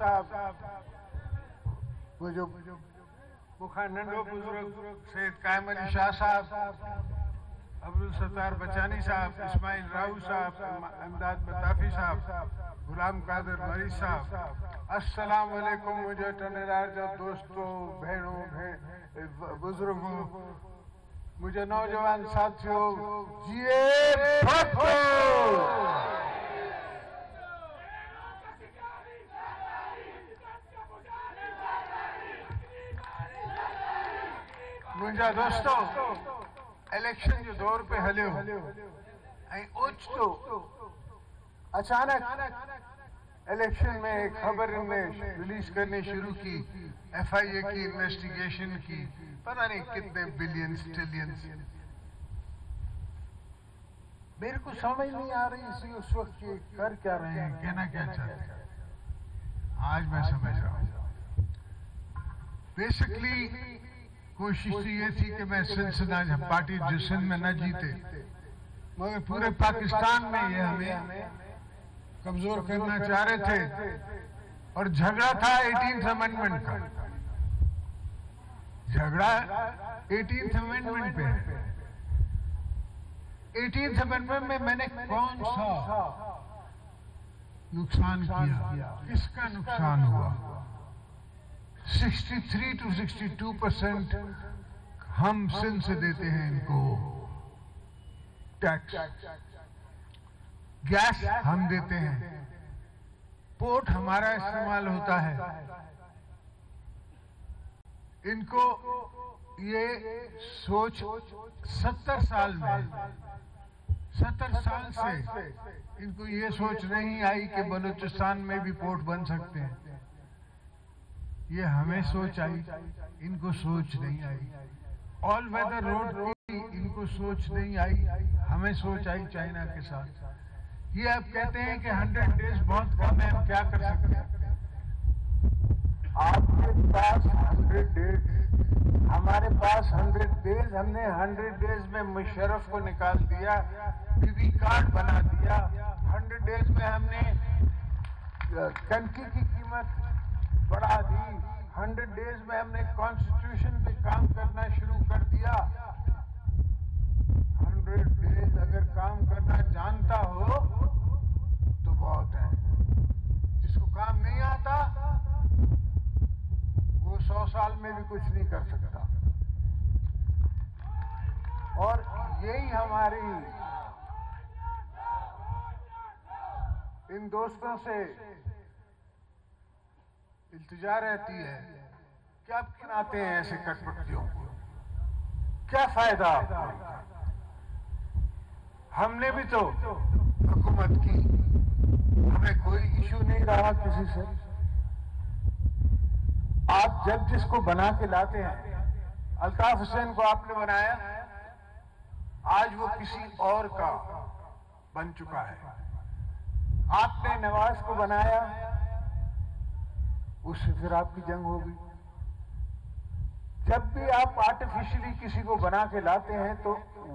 साहब, वो जो मुखानंदो बुजुर्ग सैयद कायम अली शाह साहब, अब्दुल सत्तार बचानी साहब, इस्माइल राऊ साहब, इमदाद बताफी साहब, गुलाम कादर मरी साहब, अस्सलाम वालेकुम। मुझे टनेदार जो दोस्तों, बहनों, बुजुर्गों, मुझे नौजवान साथियों, जिए भक्तो। मुझा दोस्तों, इलेक्शन जो दौर पे हलियो ऐं ओचितो अचानक इलेक्शन में एक खबर इनने रिलीज करनी शुरू की, FIA की इन्वेस्टिगेशन की, पता नहीं कितने बिलियंस ट्रिलियंस। मेरे को समझ नहीं आ रही इसी उस वक्त ये कर क्या रहे हैं, कहना क्या चाहते हैं। आज मैं समझ रहा हूं। बेसिकली कोशिश तो ये थी कि मैं सिंध से ना, पार्टी जो सिंध में न जीते, मगर पूरे पाकिस्तान में ये हमें कमजोर करना चाह रहे थे। और झगड़ा था 18th अमेंडमेंट का। झगड़ा 18th अमेंडमेंट पे है। 18th अमेंडमेंट में मैंने कौन सा नुकसान किया, किसका नुकसान हुआ? 63 to 62% हम सिंध से देते हैं इनको टैक्स। गैस हम देते हैं, पोर्ट हमारा इस्तेमाल होता है। इनको ये सोच 70 साल से इनको ये सोच नहीं आई कि बलूचिस्तान में भी पोर्ट बन सकते हैं। ये हमें सोच आई, इनको सोच नहीं आई। ऑल वेदर रोड की इनको सोच नहीं आई, हमें सोच आई चाइना के साथ। ये अब कहते हैं कि 100 डेज बहुत कम है, हम क्या कर सकते हैं। आपके पास 100 डेज, हमारे पास 100 डेज। हमने 100 डेज में मुशर्रफ को निकाल दिया, बीबी कार्ड बना दिया। 100 डेज में हमने टंकी की कीमत बढ़ा दी। 100 डेज में हमने कॉन्स्टिट्यूशन पे काम करना शुरू कर दिया। 100 डेज अगर काम करना जानता हो तो बहुत है। जिसको काम नहीं आता वो 100 साल में भी कुछ नहीं कर सकता। और यही हमारी इन दोस्तों से इल्तिजा रहती है कि आप क्यों आते हैं ऐसे कटपटियों को, क्या फायदा आपको? हमने भी तो हुकूमत की, हमें कोई इशू नहीं रहा किसी से। आप जब जिसको बना के लाते हैं, अल्ताफ हुसैन को आपने बनाया, आज वो किसी और का बन चुका है। आपने नवाज को बनाया, उससे फिर आपकी जंग होगी। जब भी आप आर्टिफिशियली किसी को बना के लाते हैं तो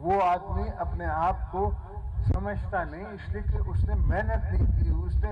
वो आदमी अपने आप को समझता नहीं, इसलिए कि उसने मेहनत नहीं की, उसने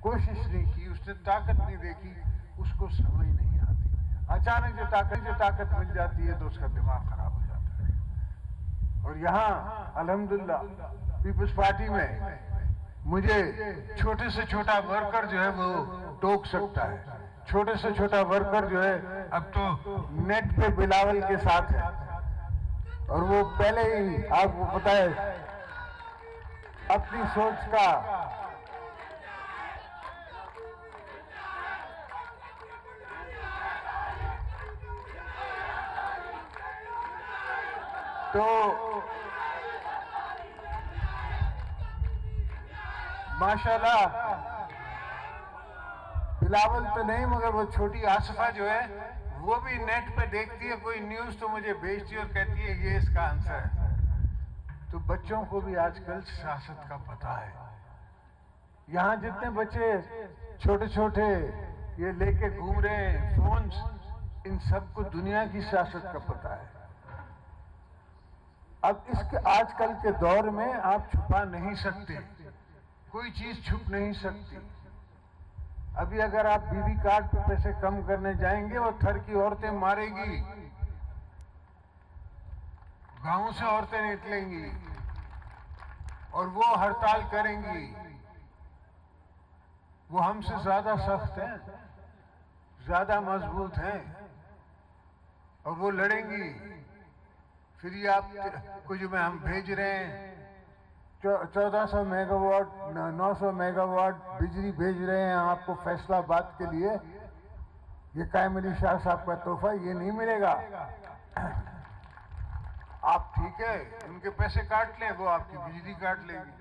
कोशिश नहीं की, उसने ताकत नहीं देखी, उसको समझ नहीं आती। अचानक जो ताकत मिल जाती है तो उसका दिमाग खराब हो जाता है। और यहाँ अल्हम्दुलिल्लाह पीपल्स पार्टी में मुझे छोटे से छोटा वर्कर जो है वो टोक सकता है। छोटे से छोटा वर्कर जो है अब तो नेट पे बिलावल के साथ है, और वो पहले ही आपको पता है अपनी सोच का तो माशाल्लाह बिलावल तो नहीं, मगर वो छोटी आसफा जो है वो भी नेट पे देखती है कोई न्यूज तो मुझे भेजती है और कहती है ये इसका आंसर है। तो बच्चों को भी आजकल सियासत का पता है। यहाँ जितने बच्चे छोटे छोटे ये लेके घूम रहे हैं फोन्स, इन सबको दुनिया की सियासत का पता है। अब इसके आजकल के दौर में आप छुपा नहीं सकते, कोई चीज छुप नहीं सकती। अभी अगर आप बीबी कार्ड पे पैसे कम करने जाएंगे, वो थर की औरतें मारेगी, गांव से औरतें निकलेंगी और वो हड़ताल करेंगी। वो हमसे ज्यादा सख्त हैं, ज्यादा मजबूत हैं और वो लड़ेंगी। फिर ये आप को जो में हम भेज रहे हैं 1400 मेगावाट 900 मेगावाट बिजली भेज रहे हैं आपको फैसलाबाद के लिए, ये कायम अली शाह साहब का तोहफा ये नहीं मिलेगा। आप ठीक है उनके पैसे काट लें, वो आपकी बिजली काट लेगी।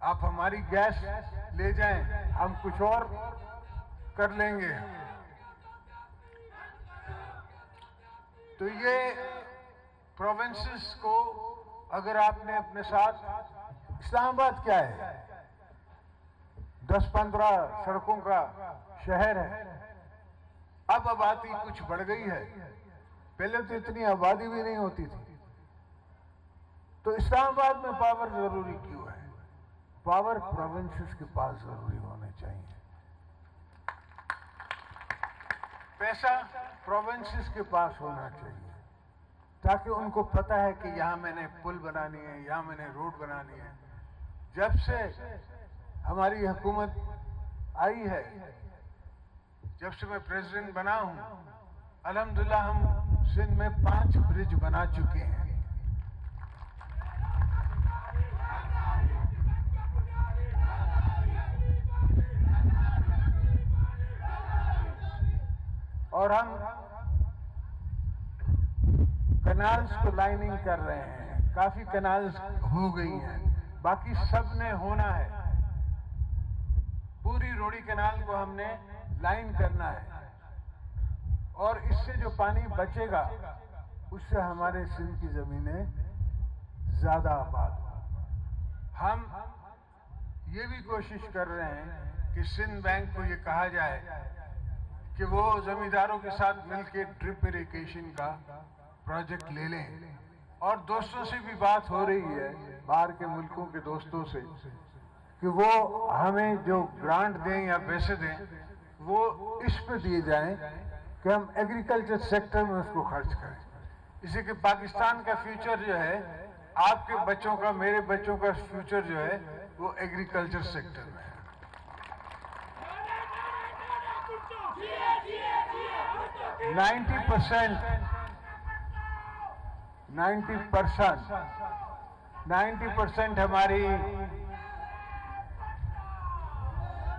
आप हमारी गैस ले जाएं, हम कुछ और कर लेंगे। तो ये प्रोविंसेस को अगर आपने अपने साथ, इस्लामाबाद क्या है, 10-15 सड़कों का शहर है। अब आबादी कुछ बढ़ गई है, पहले तो इतनी आबादी भी नहीं होती थी। तो इस्लामाबाद में पावर जरूरी क्यों है? पावर प्रोविंसेस के पास जरूरी होने चाहिए। पैसा प्रोविंसेस के पास होना चाहिए ताकि उनको पता है कि यहां मैंने पुल बनानी है, यहां मैंने रोड बनानी है। जब से हमारी हुकूमत आई है, जब से मैं प्रेसिडेंट बना हूं, अल्हम्दुलिल्लाह हम सिंध में 5 ब्रिज बना चुके हैं। और हम कैनाल्स को लाइनिंग कर रहे हैं, काफी कैनाल्स हो गई हैं, बाकी सब ने होना है। पूरी रोडी कैनाल को हमने लाइन करना है और इससे जो पानी बचेगा उससे हमारे सिंध की जमीनें ज्यादा आबाद हो। हम ये भी कोशिश कर रहे हैं कि सिंध बैंक को ये कहा जाए कि वो जमींदारों के साथ मिलकर ड्रिप इरिगेशन का प्रोजेक्ट ले लें। और दोस्तों से भी बात हो रही है, बाहर के मुल्कों के दोस्तों से, कि वो हमें जो ग्रांट दें या पैसे दें वो इस पे दिए जाएं कि हम एग्रीकल्चर सेक्टर में उसको खर्च करें। इसी के पाकिस्तान का फ्यूचर जो है, आपके बच्चों का, मेरे बच्चों का फ्यूचर जो है वो एग्रीकल्चर सेक्टर में है।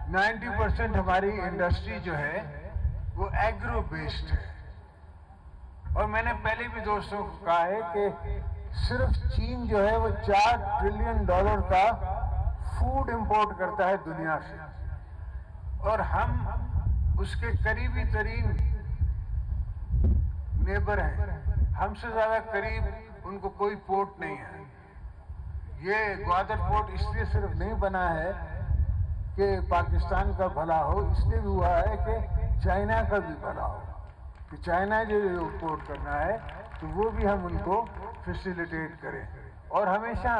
90% हमारी इंडस्ट्री जो है वो एग्रो बेस्ड है। और मैंने पहले भी दोस्तों को कहा है कि सिर्फ चीन जो है वो $4 ट्रिलियन का फूड इंपोर्ट करता है दुनिया से, और हम उसके करीबी तरीन नेबर हैं। हमसे ज्यादा करीब उनको कोई पोर्ट नहीं है। ये ग्वादर पोर्ट इसलिए सिर्फ नहीं बना है कि पाकिस्तान का भला हो, इसलिए भी हुआ है कि चाइना का भी भला हो, कि चाइना जो पोर्ट करना है तो वो भी हम उनको फैसिलिटेट करें। और हमेशा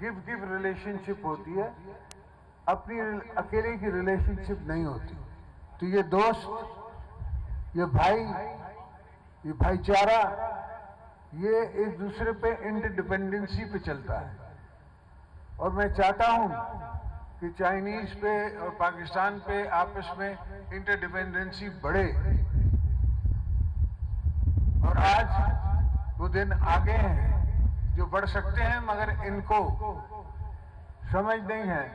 गिव रिलेशनशिप होती है, अपनी अकेले की रिलेशनशिप नहीं होती। तो ये दोस्त, ये भाई, ये भाईचारा, ये एक दूसरे पे इंटरडिपेंडेंसी पे चलता है। और मैं चाहता हूं कि चाइनीज पे और पाकिस्तान पे आपस में इंटरडिपेंडेंसी बढ़े। और आज वो दिन आगे हैं जो बढ़ सकते हैं, मगर इनको समझ नहीं है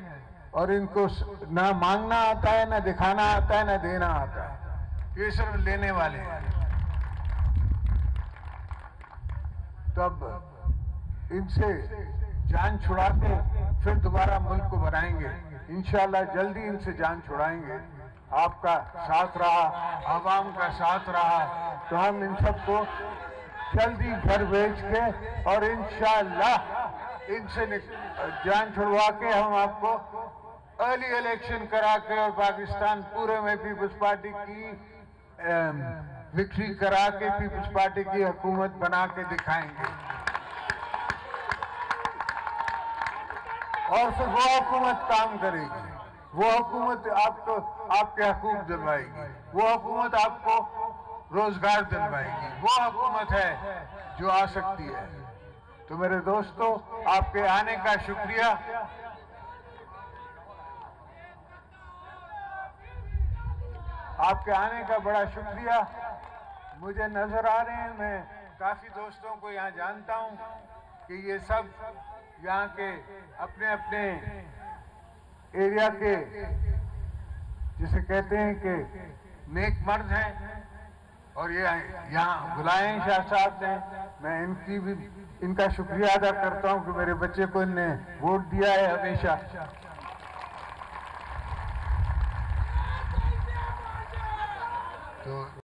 और इनको ना मांगना आता है, ना दिखाना आता है, ना देना आता है। ये सिर्फ लेने वाले हैं। तब इनसे जान छुड़ा के फिर दोबारा मुल्क को बनाएंगे इंशाअल्लाह। जल्दी इनसे जान छुड़ाएंगे। आपका साथ रहा, आवाम का साथ रहा, तो हम इन सबको जल्दी घर भेज के और इंशाअल्लाह इनसे जान छुड़वा के हम आपको अर्ली इलेक्शन करा के और पाकिस्तान पूरे में पीपल्स पार्टी की विक्ट्री करा के पीपल्स पार्टी की हुकूमत बना के दिखाएंगे। और फिर वो हुकूमत काम करेगी, वो हुकूमत आपको आपके हकूक दिलवाएगी, वो हुकूमत आपको रोजगार दिलवाएगी, वो हुकूमत है जो आ सकती है। तो मेरे दोस्तों, आपके आने का शुक्रिया। आपके आने का बड़ा शुक्रिया। मुझे नजर आ रहे हैं, मैं काफी दोस्तों को यहाँ जानता हूँ कि ये सब यहाँ के अपने अपने एरिया के, जिसे कहते हैं कि नेक मर्द हैं, और ये यहाँ बुलाए हैं शाह साहब ने। मैं इनका शुक्रिया अदा करता हूँ कि मेरे बच्चे को इनने वोट दिया है हमेशा। तो